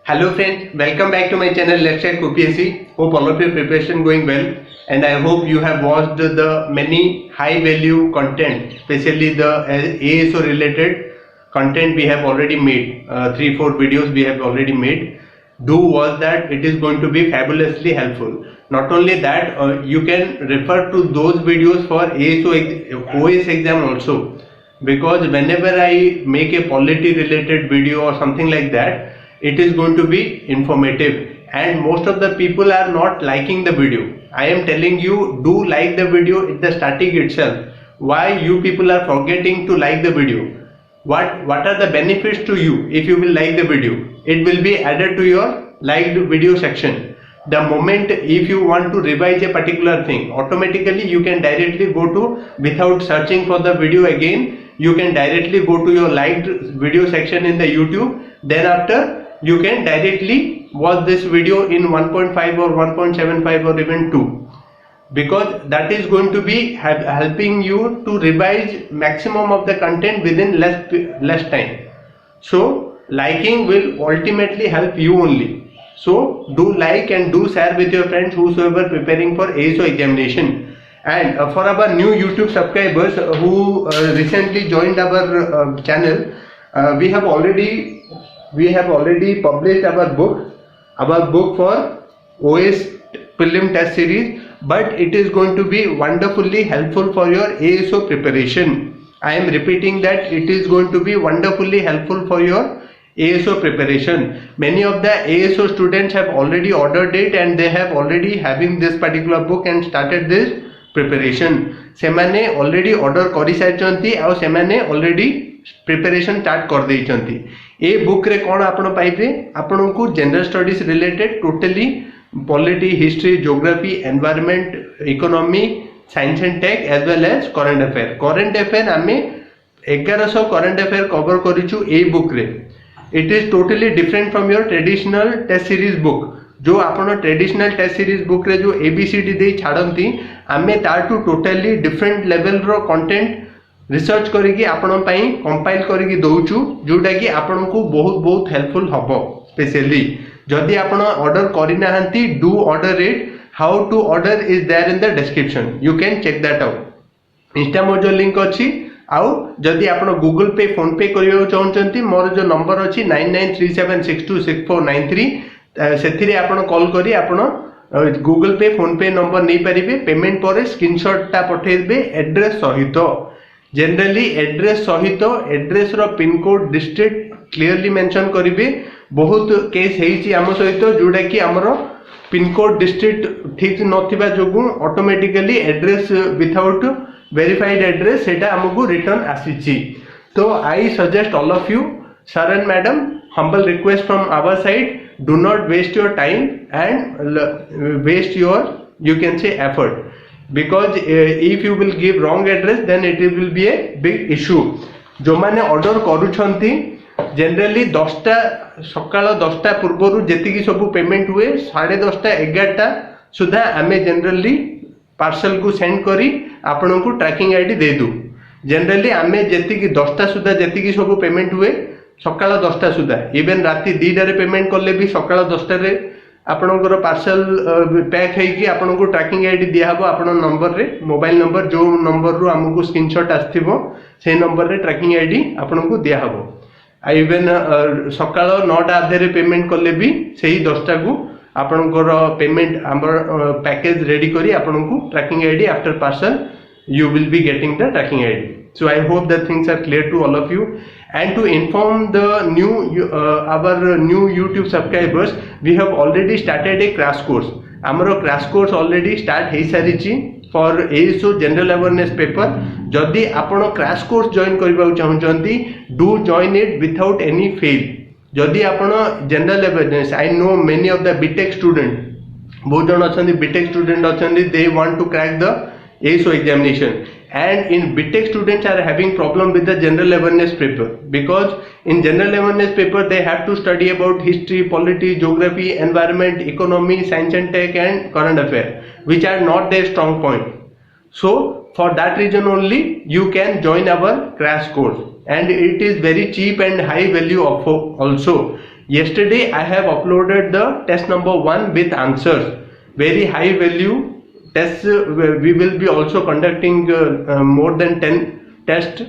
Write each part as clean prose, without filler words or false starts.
Hello friends, welcome back to my channel Let's Check UPSC. Hope all of your preparation going well, and I hope you have watched the many high value content, especially the ASO related content we have already made. 3-4 videos we have already made. Do watch that, it is going to be fabulously helpful. Not only that, you can refer to those videos for OS exam also, because whenever I make a polity related video or something like that, it is going to be informative, and most of the people are not liking the video. I am telling you, do like the video at the starting itself. Why you people are forgetting to like the video? What are the benefits to you if you will like the video? It will be added to your liked video section. The moment if you want to revise a particular thing, automatically you can directly go to, without searching for the video again, you can directly go to your liked video section in the YouTube. Then after, you can directly watch this video in 1.5 or 1.75 or even 2, because that is going to be helping you to revise maximum of the content within less time. So liking will ultimately help you only. So do like and do share with your friends whosoever preparing for ASO examination. And for our new YouTube subscribers who recently joined our channel, we have already published our book for OS prelim test series, but it is going to be wonderfully helpful for your ASO preparation. I am repeating that it is going to be wonderfully helpful for your ASO preparation. Many of the ASO students have already ordered it, and they have already having this particular book and started this preparation. सेमाने already order करी सारिचंती आ सेमाने already preparation start कर देइचंती. ए book रे कोन आपण पाइबे, आपण को general studies related totally polity, history, geography, environment, economy, science and tech as well as current affair आमे 1100 current affair cover करिछु ए बुक रे. It is totally different from your traditional test series book. जो आपण traditional test series book रे जो ABCD दे छाड़ती, आमे तारटू totally different level रो content research करिकी आपण पई कंपाइल करिकी दउछु, जोटा कि आपण को बहुत हेल्पफुल हबो. स्पेशली जदि आपण ऑर्डर करि नाहंती, do order it. How to order is there in the description, you can check that out. Insta मोर जो लिंक अछि, आउ जदि आपण गूगल पे, फोन पे करियो चाहउचंती, मोर जो नंबर अछि 9937626493, सेथिरे आपण कॉल करी आपण गूगल पे, फोन पे नंबर नहीं पारिबे. पेमेंट पर स्क्रीनशॉट ता पठेबे एड्रेस सहित. जनरली एड्रेस सहित एड्रेस रो pin code, district clearly mention करिवे. बहुत केस हेछि आम सहित, जोटा कि हमरो पिन कोड, डिस्ट्रिक्ट ठीक नथिबा जोगु automatically address without verified address सेटा हमकु रिटर्न आसीछि. तो I suggest all of you, sir and madam, humble request from our side, do not waste your time and waste your, you can say, effort, because if you will give wrong address then it will be a big issue. जो माने order करूछंती, generally 10टा सकाळ 10टा पूर्वरु जेतिकी सब payment हुए 10:30 11टा सुधा आमे generally parcel को send करी आपन को ट्रैकिंग आईडी दे दू. जनरली आमे जेतिकी 10टा सुधा जेतिकी सब पेमेंट हुए सकाळ 10टा सुधा, इवन राति 2टा रे पेमेंट करले भी सकाळ 10टा रे आपनकर पार्सल पैक है कि आपन को ट्रैकिंग आईडी दिया हबो. आपन नंबर रे, मोबाइल नंबर जो नंबर रू हमको स्क्रीनशॉट आस्थिबो से नंबर रे ट्रैकिंग आईडी आपन को दिया हबो. इवन सकाळ 9टा आधे रे पेमेंट करले भी सेही 10टा को आपनकर पेमेंट हमर पैकेज रेडी करी आपन को tracking ID after parcel you will be getting the tracking ID. So I hope that things are clear to all of you. And to inform the our new YouTube subscribers, we have already started a crash course. Amaro crash course already start hei sarichi for ASO general awareness paper. Jodi apan crash course join kariba chahunchanti, do join it without any fail. Jodi apan general awareness, I know many of the BTech student, bahut jan achandi BTech student achandi, they want to crack the ASO examination, and in BTech students are having problem with the general awareness paper, because in general awareness paper they have to study about history, polity, geography, environment, economy, science and tech and current affair, which are not their strong point. So for that reason only you can join our crash course, and it is very cheap and high value also. Yesterday I have uploaded the test number 1 with answers, very high value tests. We will be also conducting more than 10 tests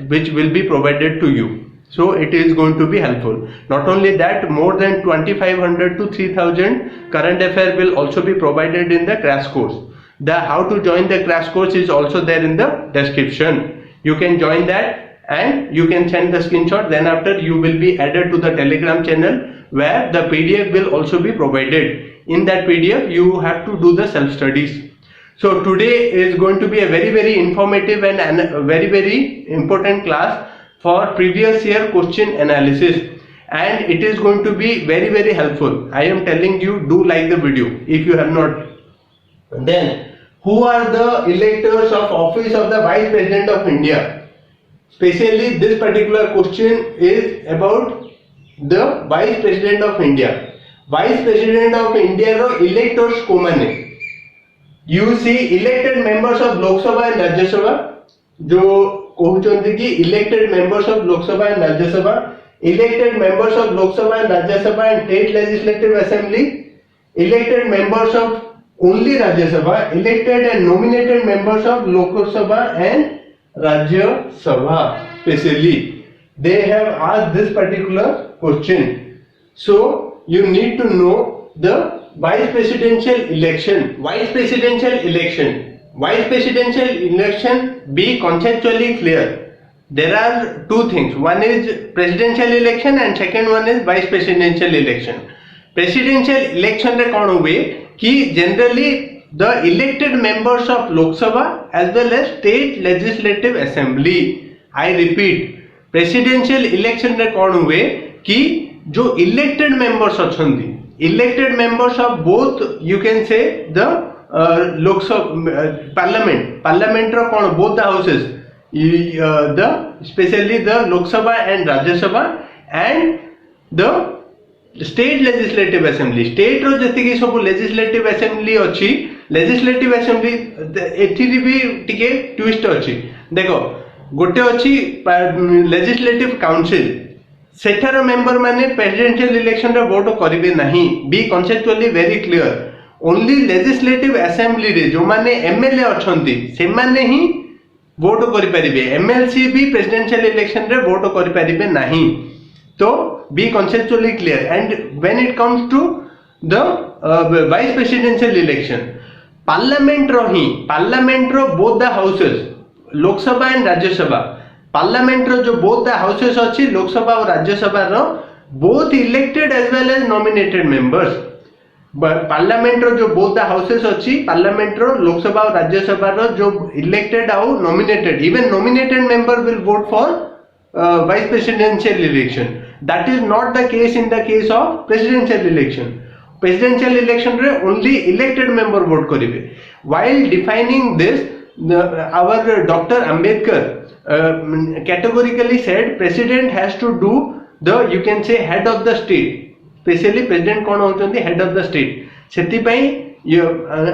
which will be provided to you. So it is going to be helpful. Not only that, more than 2500 to 3000 current affair will also be provided in the crash course. The how to join the crash course is also there in the description. You can join that and you can send the screenshot. Then after you will be added to the Telegram channel where the PDF will also be provided. In that PDF you have to do the self studies. So today is going to be a very informative and a very important class for previous year question analysis, and it is going to be very helpful. I am telling you, do like the video if you have not. Then who are the electors of office of the Vice President of India? Specially this particular question is about the Vice President of India. Vice President of India ro electors komane? You see elected members of Lok Sabha and Rajya Sabha, जो कहते कि elected members of Lok Sabha and Rajya Sabha, elected members of Lok Sabha and Rajya Sabha and state legislative assembly, elected members of only Rajya Sabha, elected and nominated members of Lok Sabha and Rajya Sabha. Specially, they have asked this particular question. So you need to know the vice presidential election. Vice presidential election, be conceptually clear. There are two things. One is presidential election and second one is vice presidential election. Presidential election रे कौन हुए कि generally the elected members of Lok Sabha as well as state legislative assembly. I repeat, presidential election रे कौन हुए कि जो elected members अछंती, elected members of both, you can say the Lok Sabha parliament ro kon both the houses, the especially the Lok Sabha and Rajya Sabha and the state legislative assembly. State ro जति सब legislative assembly अछि, legislative assembly एथि भी टिके twist अछि. देखो गोटे अछि legislative council, सेठार मेंबर माने प्रेसिडेंशियल इलेक्शन रे वोट करिवे नाही. Be conceptually very clear. Only legislative assembly रे जो माने एमएलए अछंती से माने ही वोट करि परिबे. एमएलसी भी प्रेसिडेंशियल इलेक्शन रे वोट करि परिबे नाही. तो be conceptually clear. And when it comes to the vice presidential election, parliament रो both the houses, Lok Sabha and Rajya Sabha, parliament रो जो बोथ द हाउसेस अछि लोकसभा और राज्यसभा रो both elected as well as nominated members. Parliament रो जो बोथ द हाउसेस अछि, parliament रो लोकसभा और राज्यसभा रो जो इलेक्टेड आउ nominated, even nominated member will vote for vice presidential election. That is not the case in the case of presidential election. Presidential election रे only elected member vote करिवे. While defining this, our Dr. Ambedkar categorically said president has to do the, you can say, head of the state. Specially president कौन होचंदी, head of the state. सेति पई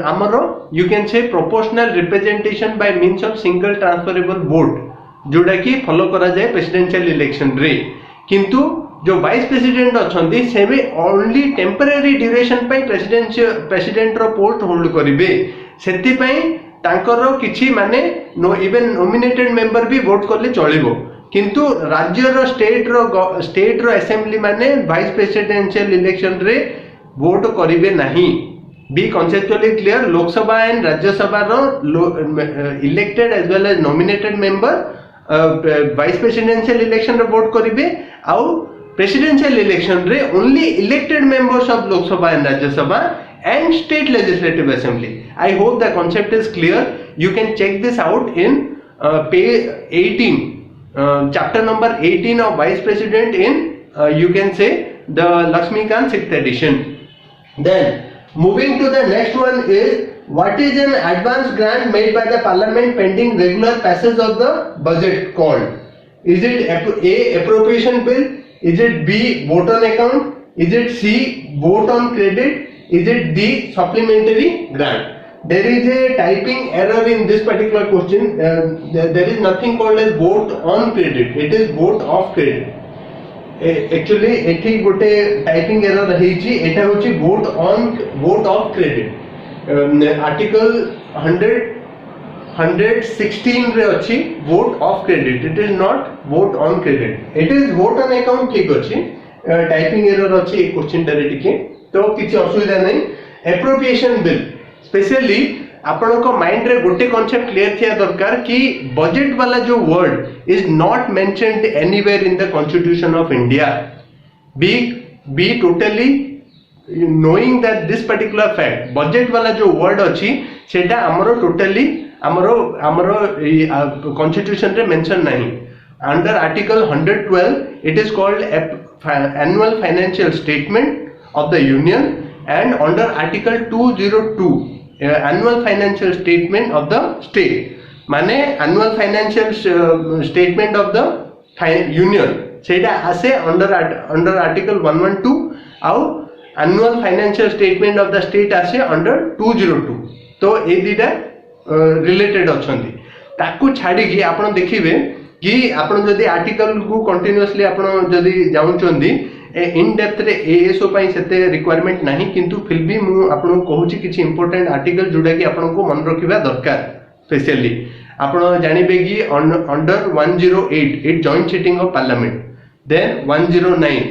हमरो you can say proportional representation by means of single transferable vote जोटा कि follow करा जाए presidential election रे. किंतु जो वाइस प्रेसिडेंट अछंदी से भी ओनली टेम्पररी ड्यूरेशन पई प्रेसिडेंट रो पोस्ट होल्ड करिवे. सेति पई तांकर किछि माने नो इवन नॉमिनेटेड मेंबर भी वोट करले चलिबो. किंतु राज्य रो स्टेट रो असेंबली माने वाइस प्रेसिडेंशियल इलेक्शन रे वोट करिवे नाही. Be conceptually clear. Lok Sabha and Rajya Sabha रो elected as well as nominated member vice presidential election रे वोट करिवे. आउ प्रेसिडेंशियल इलेक्शन रे only elected members of Lok Sabha and Rajya Sabha and state legislative assembly. I hope the concept is clear. You can check this out in page 18, chapter number 18 of vice president in you can say the Lakshmikant 6th edition. Then moving to the next one is, what is an advance grant made by the parliament pending regular passage of the budget called? Is it A, appropriation bill? Is it B, vote on account? Is it C, vote on credit? Is it D, supplementary grant? There is a typing error in this particular question. There is nothing called as vote on credit. It is vote of credit. Actually एठी गोटे typing error रही एटा होची vote of credit article 116 रे अछि vote of credit it is not vote on credit it is vote on account ठीक अछि typing error अछि question टारे टिके तो किछि असुविधा नै एप्रोप्रिएशन बिल स्पेशली आपण को माइंड रे गोटे कांसेप्ट क्लियर थिया दरकार कि बजट वाला जो word is not mentioned anywhere in the constitution of India be totally knowing that this particular fact budget वाला जो word अच्छी सेटा हमरो totally हमरो constitution रे mention नहीं under article 112 it is called annual financial statement of the union and under article 202 annual financial statement of the state माने annual financial statement of the union सेटा आसे under article 112 आउ annual financial statement of the state आसे under 202 तो ए दिटा related अछंती ताकू छाडी कि आपण देखिबे कि आपण जदी आर्टिकल को कंटीन्यूअसली आपण जदी जाउचंदी इन डेप्थ रे एएसओ पई सेते रिक्वायरमेंट नाही किंतु फिर भी मु आपण कहूची किछि इंपोर्टेंट आर्टिकल जोडा कि आपण को मन रखिबा दरकार स्पेशली आपण जानिबे कि under 108 it joint sitting of parliament then 109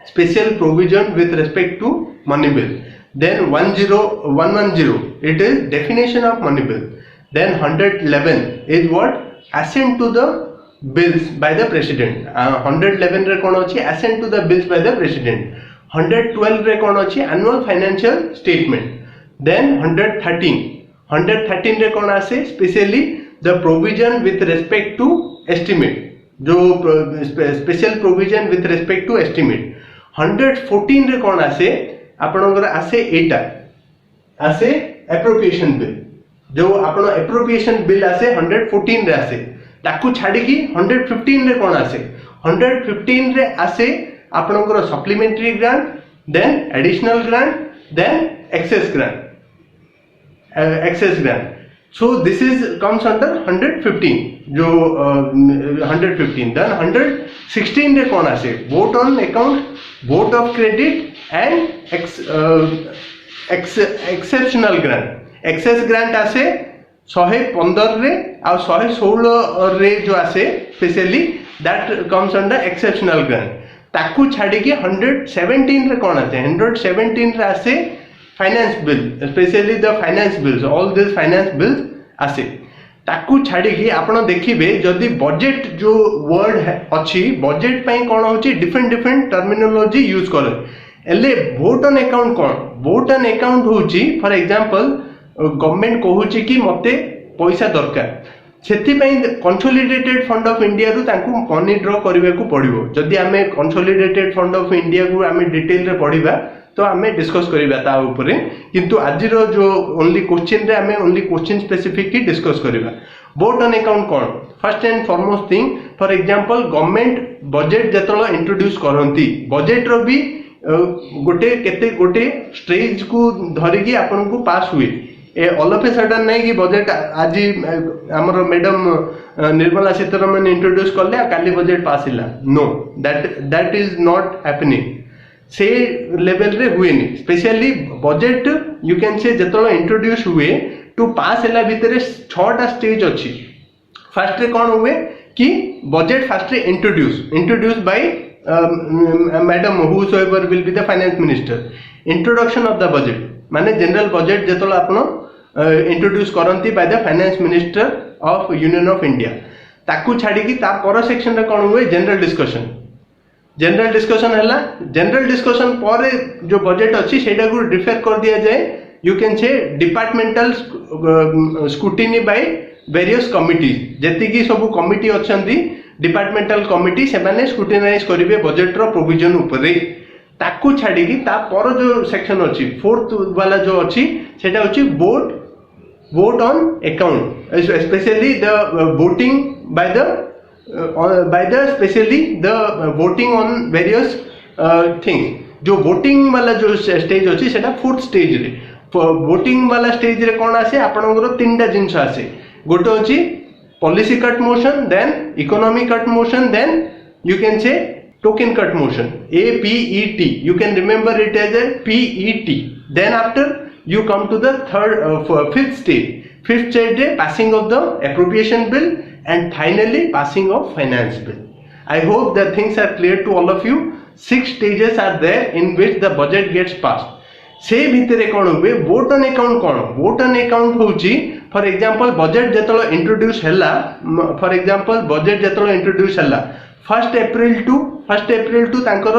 special provision with respect to money bill then 110 it is definition of money bill then 111 is what assent to the bills by the president 111 रे कोन अछि assent to the bills by the president 112 रे कोन अछि annual financial statement then 113 रे कोन आसे specially the provision with respect to estimate जो special provision with respect to estimate 114 रे कोन आसे आपनकर आसे एटा आसे एप्रोप्रिएशन बिल जो आपण एप्रोप्रिएशन बिल आसे 114 रे आसे ताकू छाडी कि 115 रे कोन आसे 115 रे आसे आपनकर supplementary grant then additional grant then excess grant so this is comes under 115 जो 115 then 116 रे कोन आसे vote on account vote of credit and exceptional grant excess grant आसे 115 रे आ 116 रे जो आसे specially that comes under exceptional grant ताकू छाडी कि 117 रे कोन आसे 117 रे आसे finance bill specially the finance bills all this finance bills आसे ताकू छाडी कि आपण देखिबे जदी बजेट जो वर्ड अछि बजेट पई कोन होची डिफरेंट टर्मिनोलॉजी यूज कर एले vote on account cone vote on account होची फॉर एग्जांपल गवर्नमेंट कहूची कि मते पैसा दरकार सेति पई कंसोलिडेटेड फंड ऑफ इंडिया रु तांकू मनी ड्रॉ करबे को पड़िबो जदी हमें कंसोलिडेटेड फंड ऑफ इंडिया को हमें डिटेल रे पढिबा तो हमें डिस्कस करिबा ता ऊपरे किंतु आज रो जो ओनली क्वेश्चन रे हमें ओनली क्वेश्चन स्पेसिफिक की डिस्कस करिबा वोट ऑन अकाउंट कोन first and foremost thing for example government budget जेतलो इंट्रोड्यूस करंती बजेट रो भी गोटे स्टेज को धरि की आपन को पास हुए ए ऑल ऑफ ए सडन नहीं कि बजेट आज हमर मैडम निर्मला सीतारमण इंट्रोड्यूस करले काली बजेट पास हिला know that is not happening से लेवल रे हुए नहीं स्पेशली बजेट यू कैन से जेतलो इंट्रोड्यूस हुए टू पास हला भितरे 6टा स्टेज अछि फर्स्ट रे कोन हुए कि budget first ray introduce by madam whosoever will be the finance minister introduction of the budget माने जनरल बजेट जेतलो आपण इंट्रोड्यूस करंती by the finance minister of union of India ताकू छाडी कि ता पर सेक्शन रे कोन हुए जनरल डिस्कशन हैला जनरल डिस्कशन पर जो बजेट अछि सेटा को रिफर कर दिया जाए यू कैन से departmental scrutiny by various committees जेति की सब कमिटी अछंती डिपार्टमेंटल कमिटी से माने स्क्रूटिनाइज करिवे बजेट रो प्रोविजन ऊपर ताकू छाडी कि ता पर जो सेक्शन अछि फोर्थ वाला जो अछि सेटा अछि vote on account specially the voting by the specially the voting on various things जो वोटिंग वाला जो स्टेज अछि सेटा फोर्थ स्टेज रे वोटिंग वाला स्टेज रे कोन आसे आपनकर तीनटा जिंस आसे गोटे अछि policy cut motion then economy cut motion then you can say token cut motion, APET. You can remember it as a PET. Then after you come to the fifth stage. Fifth stage is passing of the appropriation bill and finally passing of finance bill. I hope that things are clear to all of you. 6 stages are there in which the budget gets passed. से भितरे कौन हुए vote on account कौन vote on account होची for example budget जेतलो introduce हला for example budget जेतलो introduce हला 1 एप्रिल टू तांकर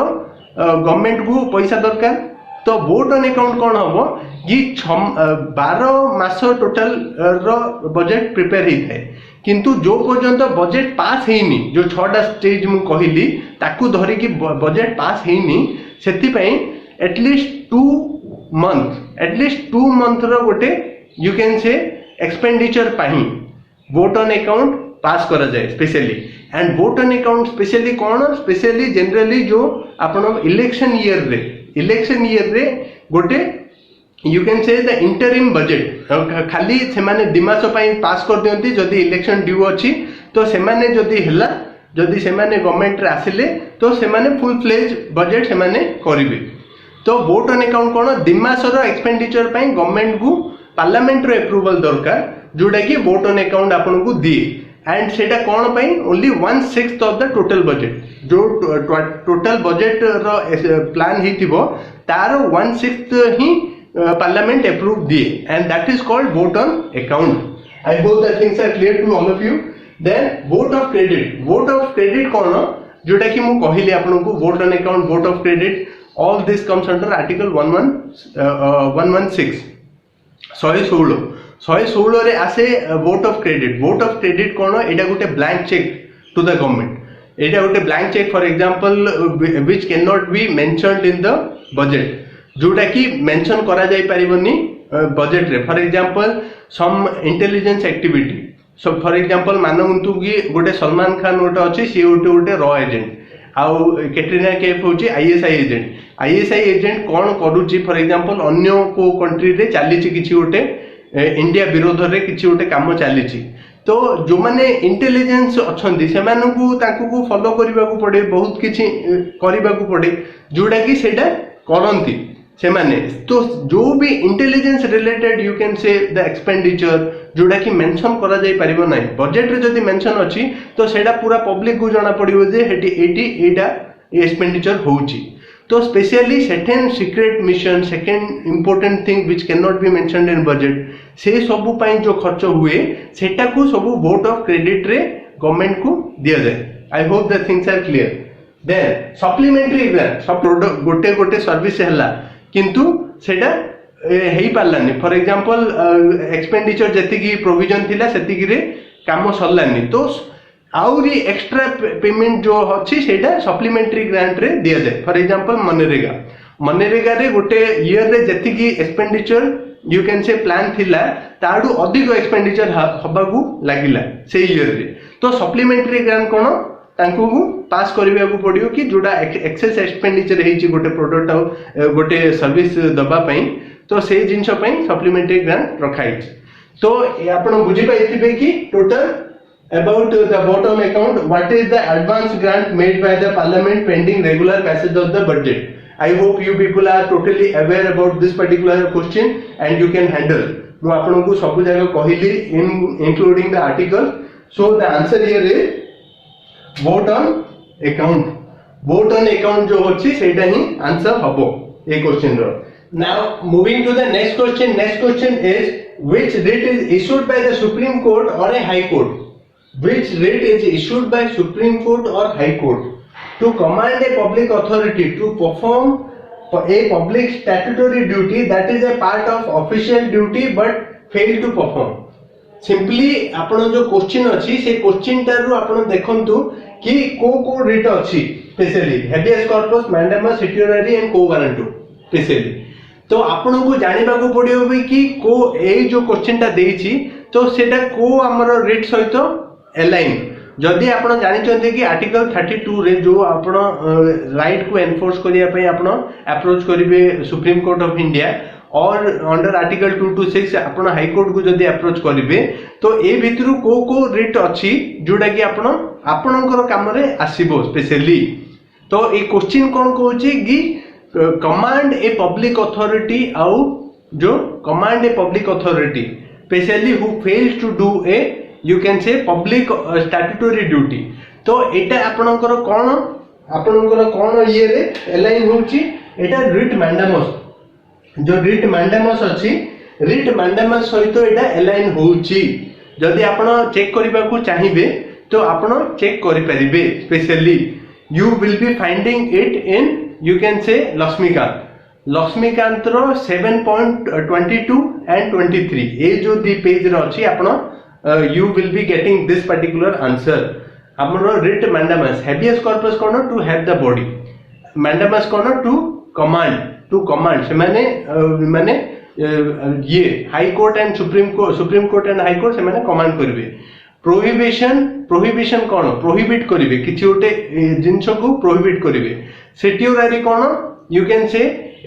गवर्नमेंट को पैसा दरकार तो वोट ऑन अकाउंट कौन हबो कि 12 मास टोटल रो बजेट प्रिपेयर ही थाए किंतु जो पर्यंत बजेट पास हेनी जो 6टा स्टेज मु कहिली ताकू धरि कि बजेट पास हेनी सेति पई एटलीस्ट 2 month रो गोटे यू कैन से एक्सपेंडिचर पाही वोट ऑन अकाउंट पास करा जाए specially and vote on account specially कौन स्पेशली जनरली जो आपण इलेक्शन ईयर रे गोटे you can say the interim budget खाली से माने 2 मास पास कर दियंती जदि इलेक्शन ड्यू अछि तो से माने जदि हला जदि से माने गवर्नमेंट रे आसिले तो से माने फुल फ्लेज बजेट से माने करिवे तो वोट ऑन अकाउंट कौन 2 मास एक्सपेंडिचर गवर्नमेंट को पार्लियामेंट रो अप्रूवल दरकार जोटा कि वोट ऑन अकाउंट आपन को दिए एंड सेटा कौन पई only 1/6 of the total budget जो टोटल बजेट रो प्लान हिथिबो तार 1/6 ही पार्लियामेंट अप्रूव दिए and that is called vote on account I hope that things are clear to all of you then vote of credit कौन जोटा कि मु कहिली आपन को vote on account vote of credit all this comes under article 116 116 रे आसे vote of credit कौन एटा गोटे blank cheque to the government एटा गोटे blank cheque for example which can not be mentioned in the budget जोटा कि mention करा जाई परिबनी बजेट रे for example some intelligence activity so for example मानंतु कि गोटे सलमान खान गोटे अछि सी गोटे रॉ एजेंट आउ कैटरीना कैफ होची आईएसआई एजेंट कौन करूची फॉर एग्जांपल अन्य को कंट्री रे चलीची किछि गोटे इंडिया विरोध रे किछि गोटे काम चलीची तो जो माने इंटेलिजेंस अछंती से मानकू ताकू को फॉलो करबा को पड़े बहुत किछि करबा को पड़े जोडा कि सेटा करंती से माने तो जो भी intelligence related you can say the expenditure जोडा कि मेंशन करा जाई परिबो नाही बजेट रे जदी मेंशन अछि तो सेटा पूरा पब्लिक को जाना पड़िबो जे हेटी एटा एक्सपेंडिचर होउची तो specially second secret mission second important thing which can not be mentioned in budget से सब पई जो खर्च हुए सेटा को सब वोट ऑफ क्रेडिट रे गवर्नमेंट को दिया जाए I hope that things are clear then supplementary grant सब प्रोडक्ट गोटे सर्विस हला किंतु सेटा हेई पारलानी फॉर एग्जांपल एक्सपेंडिचर जति की प्रोविजन थिला सेति की रे काम सरलानी तो आउरी एक्स्ट्रा पेमेंट जो अछि सेटा सप्लीमेंटरी ग्रांट रे दिया जाए फॉर एग्जांपल मनरेगा रे गोटे ईयर रे जति की एक्सपेंडिचर यू कैन से प्लान थिला ताडू अधिक एक्सपेंडिचर हबा को लागिला से ईयर रे तो सप्लीमेंटरी ग्रांट कोन तांको पास करबा को पड़ियो कि जोडा एक्सेस एक्सपेंडिचर हेची गोटे प्रोडक्ट गोटे सर्विस दबा पई तो से जिंस पई सप्लीमेंटरी ग्रांट रखाई तो आपण बुझी पाइथिबे कि total about the bottom account what is the advance grant made by the parliament pending regular passage of the budget I hope you people are totally aware about this particular question and you can handle mo आपन को सब जगह कहिली including the article so the answer here is vote on account जो होची सेटा ही answer हबो ए क्वेश्चन रो now moving to the next question is which writ is issued by the supreme court or a high court which writ is issued by supreme court or high court to command a public authority to perform a public statutory duty that is a part of official duty but fail to perform simply आपण जो question अछि से question तारु आपण देखंतु कि को writ अछि specially habeas corpus mandamus certiorari and quo warranto specially तो आपण को जानिबा को पड़ियो कि को ए जो क्वेश्चन ता देछि तो सेटा को हमर रिट सहित एलाइन जदि आपण जानिचंते कि आर्टिकल 32 रे जो आपण राइट को एनफोर्स करिया पई आपण अप्रोच करिवे सुप्रीम कोर्ट ऑफ इंडिया और अंडर आर्टिकल 226 आपण हाई कोर्ट को जदि अप्रोच करिवे तो ए भितरु को रिट अछि जोडा कि आपण आपणकर काम रे आसीबो स्पेशली तो ये क्वेश्चन कौन कहूँ कि कमांड ए पब्लिक अथॉरिटी आउ जो command a public authority specially who fails to do a you can say public statutory duty. तो एटा आपनकर कौन ये रे अलाइन होची एटा रिट मैंडेमस जो रिट मैंडेमस अच्छी रिट मैंडेमस सहित एटा अलाइन होची। जदि आपण चेक करबा को चाहिबे तो आपण चेक करि परिबे। Specially you will be finding it in you can say Laxmikanth रो 7.22 and 23 ये जो दी पेज रे अछि आपण you will be getting this particular answer। हमरो writ mandamus habeas corpus cone to have the body mandamus cone to command से माने ये high court and supreme court and high court से माने कमांड करबे। प्रोहिबिशन कौन प्रोहिबिट करिवे किछि ओटे जिंस को प्रोहिबिट करिवे। सेट्यूरारी कौन you can say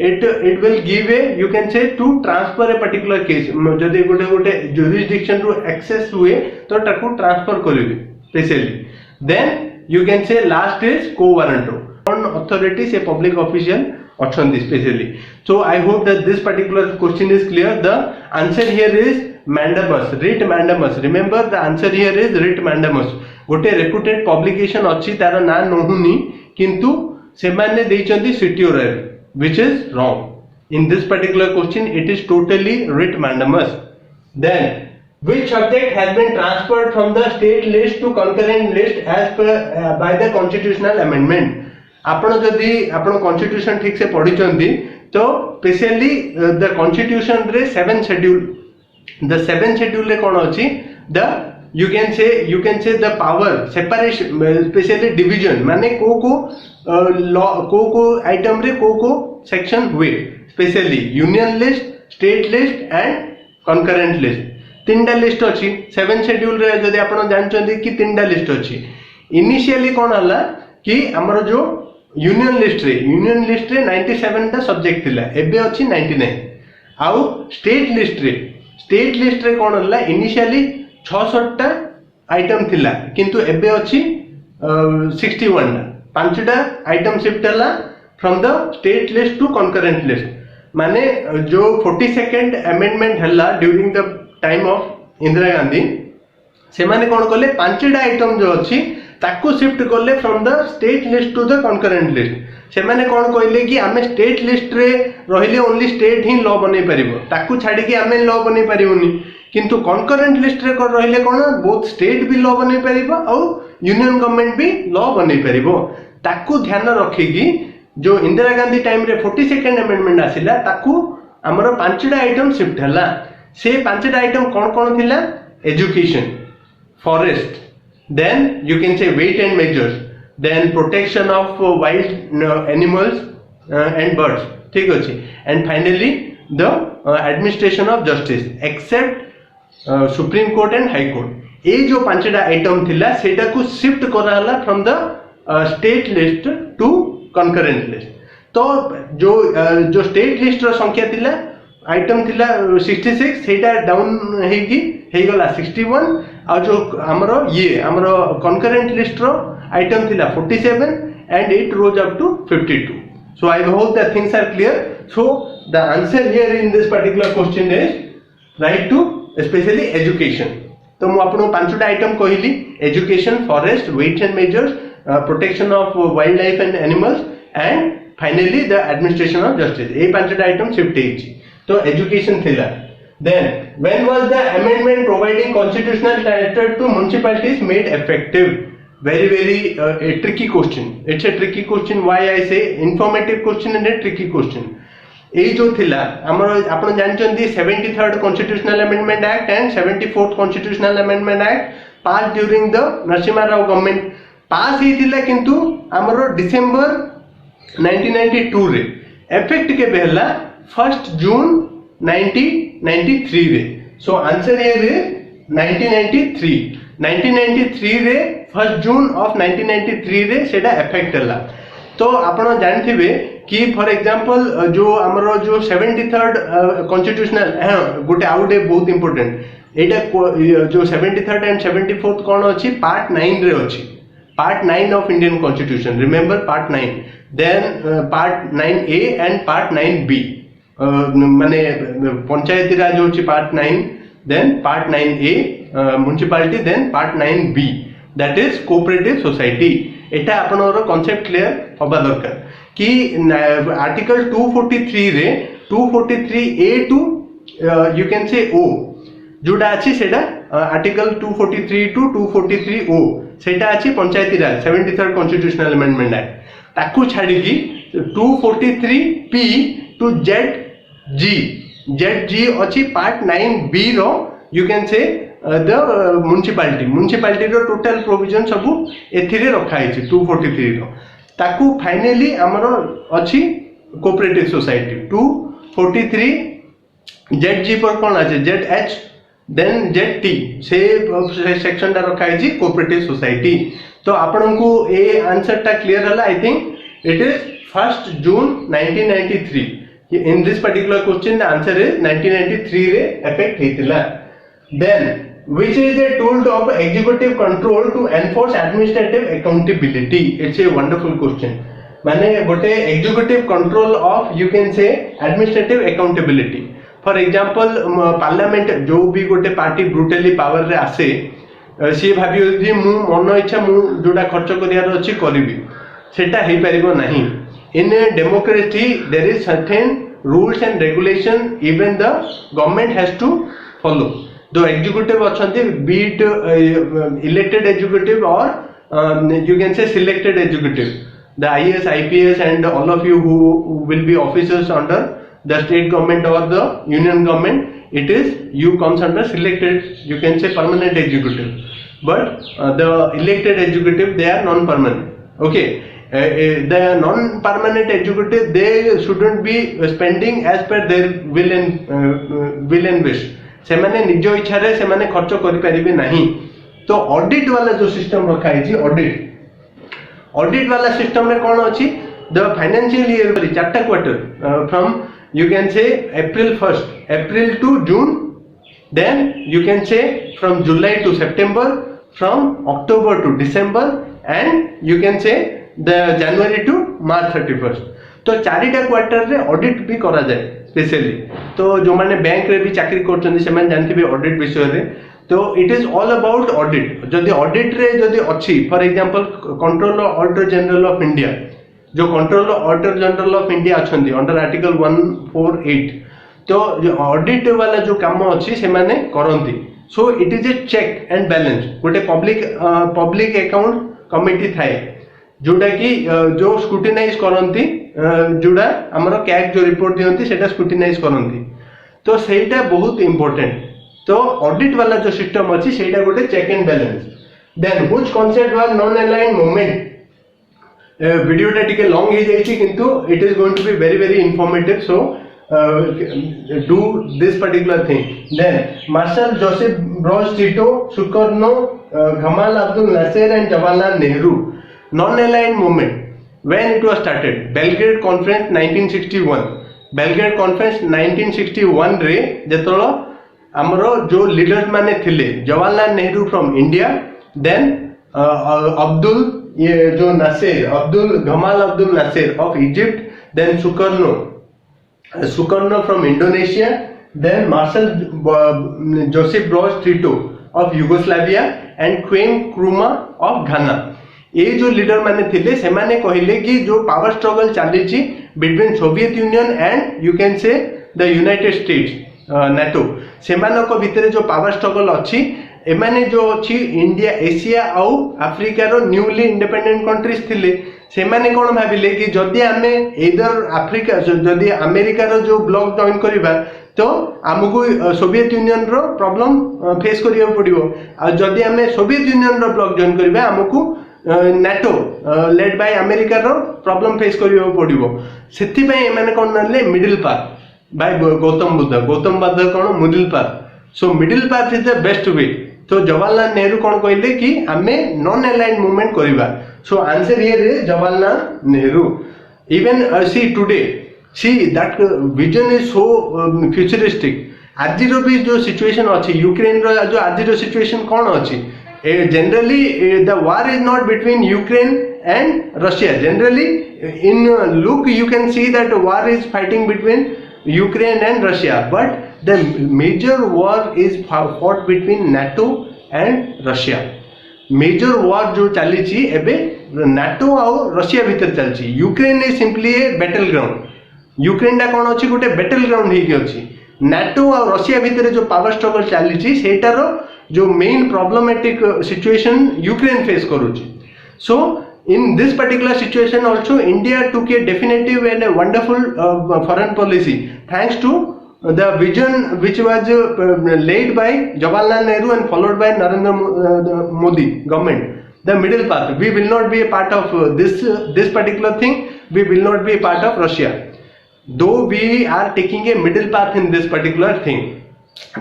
it will give a you can say to transfer a particular case जदि गोटे जुरिसडिक्शन टू एक्सेस हुए तो ताकू ट्रांसफर करिवे specially. Then you can say last is quo warranto on authority से public official अच्छी specially. So I hope that this particular question is clear. The answer here is mandamus writ mandamus remember the answer here is writ mandamus गोटे reputed publication अच्छी तार ना नहुनी किंतु से माने देइचंती सेट्यूररी which is wrong in this particular question it is totally writ mandamus। then which subject has been transferred from the state list to concurrent list as per by the constitutional amendment। आपण जदि आपण constitution ठीक से पढिचंती तो specially the constitution रे 7 schedule the 7th schedule रे कौन अच्छी the you can say the power separation especially division माने को आइटम रे को सेक्शन हुए specially union list state list and concurrent list तीनटा लिस्ट अच्छी 7th schedule रे जदि आपण जानचंदी कि तीनटा लिस्ट अच्छी। इनिशियली कौन हला कि हमर जो यूनियन लिस्ट रे 97 टा सब्जेक्ट थिला एबे अच्छी 99 आउ स्टेट लिस्ट रे कौन हला इनिशियली 66 टा आइटम थिला किंतु एबे अछि 61 टा पांचटा आइटम शिफ्ट हला from the state list to concurrent list. माने जो 42nd अमेंडमेंट हला during the time of Indira Gandhi से माने कौन कले पांचटा आइटम जो अछि ताको शिफ्ट करले from the state list to the concurrent list. से माने कौन कहले कि आमे स्टेट लिस्ट रे रहिले ओनली स्टेट ही लॉ बनै परिबो ताकू छाडी कि आमे लॉ बनै परिबोनी किंतु कंकरेंट लिस्ट रे कर रहिले कोन बोथ स्टेट भी लॉ बनै परिबो और यूनियन गवर्नमेंट भी लॉ बनै परिबो। ताकू ध्यान रखिकी जो इंदिरा गांधी टाइम रे 42nd अमेंडमेंट आसिला ताकू हमर पांचटा आइटम शिफ्ट हला। से पांचटा आइटम कोन कोन थिला education forest then you can say weight and measures then protection of wild animals and birds ठीक अछि and finally the administration of justice except supreme court and high court। ए जो पांचटा item थिला सेटा को shift कराला from the state list to concurrent list. तो जो state list रो संख्या थिला आइटम थिला 66 सेटा डाउन हेगी गला 61 और जो हमरो ये हमरो कंकरेंट लिस्ट रो आइटम थिला 47 and it rose up to 52। so I hope that things are clear। so the answer here in this particular question is right to especially education। तो मु आपन पांचटा आइटम कहली education forest weight and measures protection of wild life and animals and finally the administration of justice. ए पांचटा item shift हेछि तो education थिला। then when was the amendment providing constitutional title to municipalities made effective? very a tricky question, it's a tricky question। why I say informative question and a tricky question। ए जो थिला हमर आपण जानचंदी 73rd constitutional amendment act and 74th constitutional amendment act pass during the Narasimha Rao government pass ही थिला किंतु हमर December 1992 रे इफेक्ट के पहला 1 जून 1993 रे। सो आंसर हियर इज 1993 रे 1 जून ऑफ 1993 रे सेटा इफेक्ट हला। तो आपण जानथिबे कि फॉर एग्जांपल जो हमरो जो 73rd कॉन्स्टिट्यूशनल गोटे आउटे बहुत इंपोर्टेंट एटा जो 73rd एंड 74th कोन अछि पार्ट 9 रे अछि part 9 of Indian Constitution. Remember part 9. Then part 9A and part 9B. माने पंचायती राज होची part 9, then part 9A municipality, then part 9B, that is cooperative society. Etah आपनर concept clear होबा दरकार कि article 243 रे 243A to you can say O जोटा अच्छी सेटा article 243 to 243 ओ सेटा अच्छी Panchayati Raj 73rd constitutional amendment act ताकू छाड़ी की 243 पी टू जेड जी अच्छी पार्ट 9B रो you can say the municipality रो टोटल प्रोविजन सब एथिरे रखा है 243 रो ताकू फाइनली हमरो अच्छी कोऑपरेटिव सोसाइटी 243 जेड जी पर कौन अच्छे Z H then Z T से सेक्शन टा रखा है कोऑपरेटिव सोसाइटी। तो आपन को ए आंसर टा क्लियर हला। I think it is 1st June 1993 in this particular question the answer is 1993 रे इफेक्ट हेतिला। Then which is a tool of executive control to enforce administrative accountability? It's a wonderful question. माने गोटे executive control of you can say administrative accountability. For example parliament जो भी गोटे party brutally power रे आसे सी भाबी मु मन इच्छा मु जोडा खर्च करियार अछि करिवि सेटा हे परिबो नाही। In democracy there is certain rules and regulation even the government has to follow. The executive अछंती बी इट इलेक्टेड एग्जीक्यूटिव और you can say selected executive the IAS IPS and all of you who will be officers under the state government or the union government, it is you comes under selected you can say permanent executive, but the elected executive they are non-permanent. Okay, the non-permanent executive they shouldn't be spending as per their will and wish. से माने निजो इच्छा रे से माने खर्च करि परिबे नहीं। तो ऑडिट वाला जो सिस्टम रखा है ऑडिट वाला सिस्टम रे कोन अछि द फाइनेंशियल ईयर चारटा quarter from you can say April to June, then you can say from July to September, from October to December, and you can say the January to March 31st. तो चारिटा quarter रे audit भी करा जाए specially. तो जो माने bank रे भी चाकरी करछन से माने जानथिबे ऑडिट विषय रे। तो it is all about audit. जदि ऑडिट रे जदि अछि for example controller auditor general of India जो controller auditor general of India अछंती अंडर आर्टिकल 148 तो ऑडिट वाला जो काम अछि से माने करंती। So it is a check and balance गोटे पब्लिक अकाउंट कमिटी थाए जोटा कि जो स्क्रूटिनाइज करंती जोड़ा हमरो कैग जो रिपोर्ट दियंती सेटा स्क्रूटिनाइज करंती। तो सेटा बहुत इंपोर्टेंट। तो ऑडिट वाला जो सिस्टम अछि सेटा गोटे check and balance. Then which concept was non aligned movement video टा टिके लॉन्ग हे जाइछि किंतु it is going to be very very informative. So do this particular thing. Then Marshal Joseph Broz Tito Sukarno Gamal Abdul Nasser and Jawaharlal Nehru non aligned movement when it was started Belgrade conference 1961 Belgrade conference 1961 रे जेतलो हमरो जो leaders माने थिले Jawaharlal Nehru from India then Abdul ये जो Nasser Gamal Abdul Nasser of Egypt then Sukarno from Indonesia then Marshal Joseph Broz Tito of Yugoslavia and Kwame Nkrumah of Ghana. ये जो लीडर माने थिले से माने कहिले कि जो पावर स्ट्रगल चली between Soviet union and you can say the United states NATO से भितर जो पावर स्ट्रगल अच्छी एमाने जो अच्छी इंडिया एशिया आउ आफ्रिका रो न्यूली इंडिपेंडेंट कंट्रीज थिले से माने कोन भाबिले कि जदि आमे इधर अफ्रीका जदि अमेरिका रो जो ब्लॉक जॉइन करबा तो हमको सोवियत यूनियन रो प्रॉब्लम फेस करियो पड़िबो आ जदि आमे सोवियत यूनियन रो ब्लॉक जॉइन करबा हमको नाटो लेड बाय अमेरिका रो प्रॉब्लम फेस करियो पड़िबो। सेथि पय एमाने कोन नले middle path by Gautam Buddha कोन middle path. So middle path is the best way. तो जवाहरलाल नेहरू कौन कहले कि आमे नॉन अलाइन्ड मूवमेंट करिबा। So answer here is Jawaharlal Nehru. Even see today see that vision is so futuristic. आज भी जो सिचुएशन अच्छी यूक्रेन रो जो आज सिचुएशन कौन अच्छी generally the war is not between Ukraine and Russia. Generally, in look you can see that war is fighting between Ukraine and Russia, but the major war is fought between NATO and Russia. Major war जो चली एबे NATO आउ Russia भितर चलची. Ukraine is simply a battle ground. Ukraine टा कौन अच्छी गोटे बैटल ग्राउंड होगी अच्छी. नाटो और रशिया भितर जो पावर स्ट्रगल चली सेटार जो main problematic situation Ukraine face करुची. सो in this particular situation also India took a definitive and a wonderful foreign policy thanks to the vision which was laid by Jawaharlal Nehru and followed by Narendra Modi government, the middle path. We will not be a part of this particular thing. We will not be a part of Russia, though we are taking a middle path in this particular thing.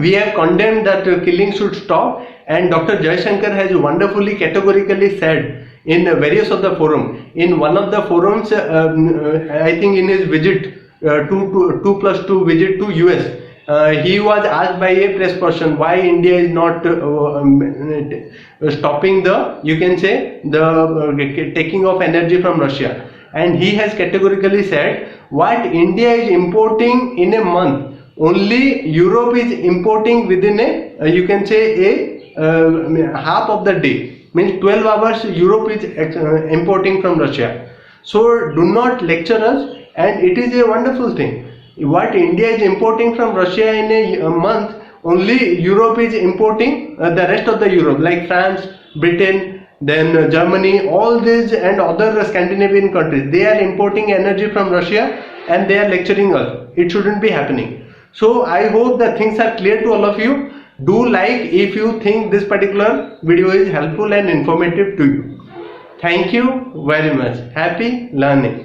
We have condemned that killing should stop, and Dr. Jaishankar has wonderfully categorically said in various of the forum. In one of the forums, I think in his visit 2+2 visit to US, he was asked by a press person why India is not stopping the, you can say, the taking of energy from Russia, and he has categorically said what India is importing in a month, only Europe is importing within a, you can say, a half of the day. Means 12 hours Europe is importing from Russia. So do not lecture us, and it is a wonderful thing. What India is importing from Russia in a month, only Europe is importing the rest of the Europe, like France, Britain, then Germany, all these and other Scandinavian countries, they are importing energy from Russia and they are lecturing us. It shouldn't be happening. So I hope that things are clear to all of you. Do like if you think this particular video is helpful and informative to you. Thank you very much. Happy learning.